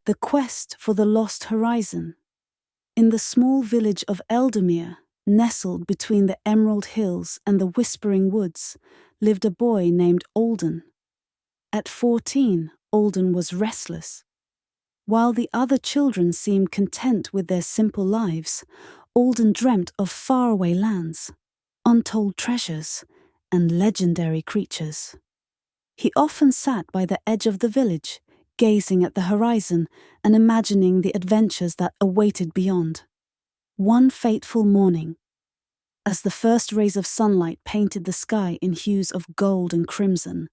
The quest for the lost horizon. In the small village of Eldermere, nestled between the Emerald Hills and the Whispering Woods, lived a boy named Alden. At 14, Alden was restless. While the other children seemed content with their simple lives, Alden dreamt of faraway lands, untold treasures, and legendary creatures. He often sat by the edge of the village, gazing at the horizon and imagining the adventures that awaited beyond. One fateful morning, as the first rays of sunlight painted the sky in hues of gold and crimson,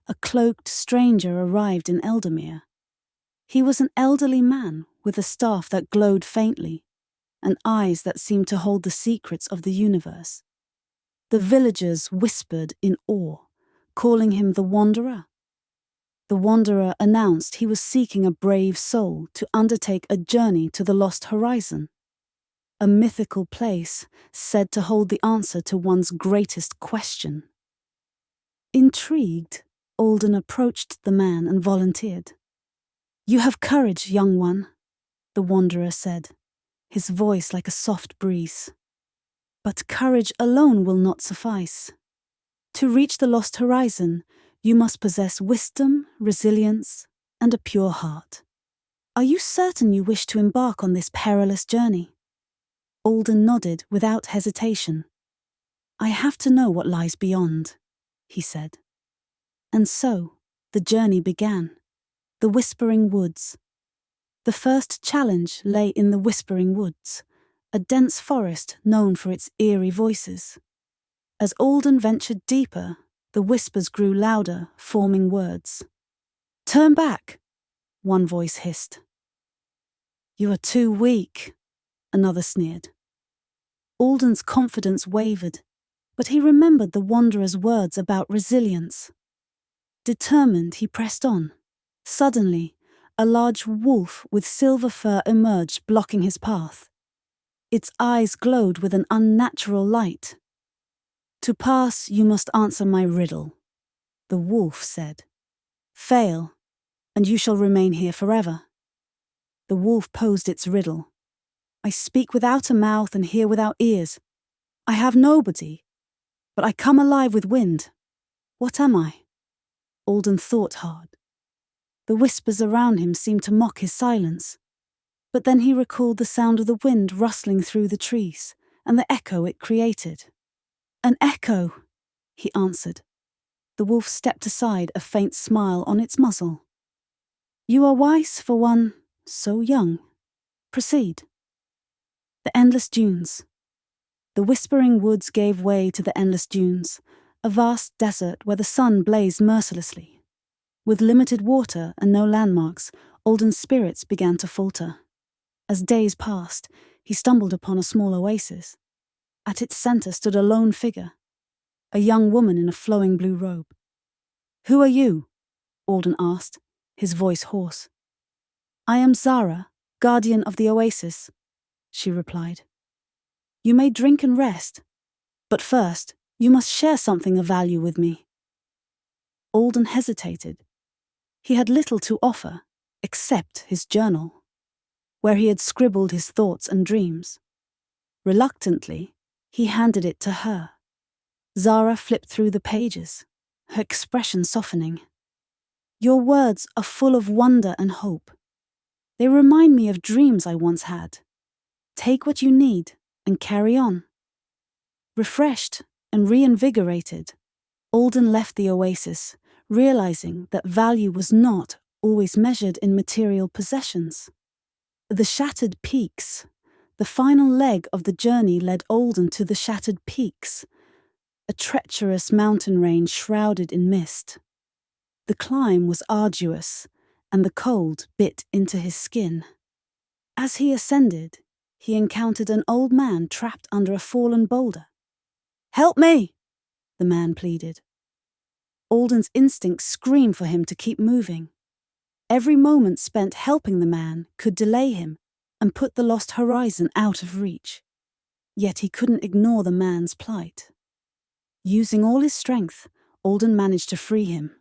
a cloaked stranger arrived in Eldermere. He was an elderly man with a staff that glowed faintly, and eyes that seemed to hold the secrets of the universe. The villagers whispered in awe, calling him the Wanderer. The Wanderer announced he was seeking a brave soul to undertake a journey to the lost horizon, a mythical place said to hold the answer to one's greatest question. Intrigued, Alden approached the man and volunteered. "You have courage, young one," the Wanderer said, his voice like a soft breeze. "But courage alone will not suffice. To reach the lost horizon, you must possess wisdom, resilience, and a pure heart. Are you certain you wish to embark on this perilous journey?" Alden nodded without hesitation. "I have to know what lies beyond," he said. And so, the journey began. The Whispering Woods. The first challenge lay in the Whispering Woods, a dense forest known for its eerie voices. As Alden ventured deeper, the whispers grew louder, forming words. "Turn back," one voice hissed. "You are too weak," another sneered. Alden's confidence wavered, but he remembered the Wanderer's words about resilience. Determined, he pressed on. Suddenly, a large wolf with silver fur emerged, blocking his path. Its eyes glowed with an unnatural light. "To pass, you must answer my riddle," the wolf said. "Fail, and you shall remain here forever." The wolf posed its riddle. "I speak without a mouth and hear without ears. I have nobody, but I come alive with wind. What am I?" Alden thought hard. The whispers around him seemed to mock his silence. But then he recalled the sound of the wind rustling through the trees and the echo it created. "An echo," he answered. The wolf stepped aside, a faint smile on its muzzle. "You are wise for one so young. Proceed." The endless dunes. The Whispering Woods gave way to the endless dunes, a vast desert where the sun blazed mercilessly. With limited water and no landmarks, Alden's spirits began to falter. As days passed, he stumbled upon a small oasis. At its center stood a lone figure, a young woman in a flowing blue robe. "Who are you?" Alden asked, his voice hoarse. "I am Zara, guardian of the oasis," she replied. "You may drink and rest, but first, you must share something of value with me." Alden hesitated. He had little to offer, except his journal, where he had scribbled his thoughts and dreams. Reluctantly, he handed it to her. Zara flipped through the pages, her expression softening. "Your words are full of wonder and hope. They remind me of dreams I once had. Take what you need and carry on." Refreshed and reinvigorated, Alden left the oasis, realizing that value was not always measured in material possessions. The shattered peaks. The final leg of the journey led Alden to the shattered peaks, a treacherous mountain range shrouded in mist. The climb was arduous, and the cold bit into his skin. As he ascended, he encountered an old man trapped under a fallen boulder. "Help me!" the man pleaded. Alden's instincts screamed for him to keep moving. Every moment spent helping the man could delay him and put the lost horizon out of reach. Yet he couldn't ignore the man's plight. Using all his strength, Alden managed to free him.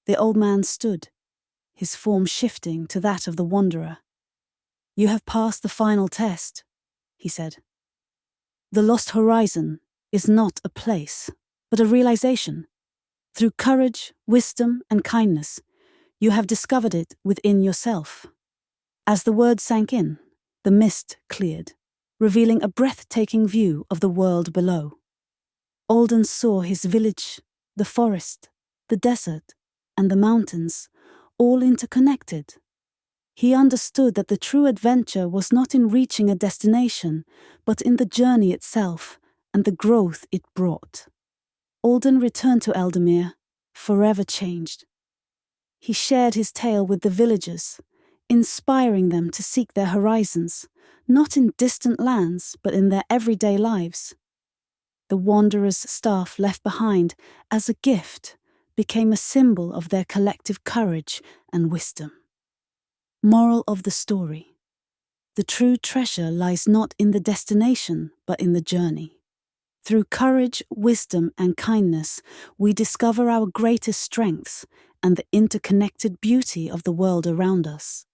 The old man stood, his form shifting to that of the wanderer. "You have passed the final test," he said. "The lost horizon is not a place, but a realization. Through courage, wisdom, and kindness, you have discovered it within yourself." As the words sank in, the mist cleared, revealing a breathtaking view of the world below. Alden saw his village, the forest, the desert, and the mountains, all interconnected. He understood that the true adventure was not in reaching a destination, but in the journey itself and the growth it brought. Alden returned to Eldermere, forever changed. He shared his tale with the villagers, inspiring them to seek their horizons, not in distant lands, but in their everyday lives. The wanderer's staff left behind as a gift became a symbol of their collective courage and wisdom. Moral of the story: the true treasure lies not in the destination, but in the journey. Through courage, wisdom, and kindness, we discover our greatest strengths and the interconnected beauty of the world around us.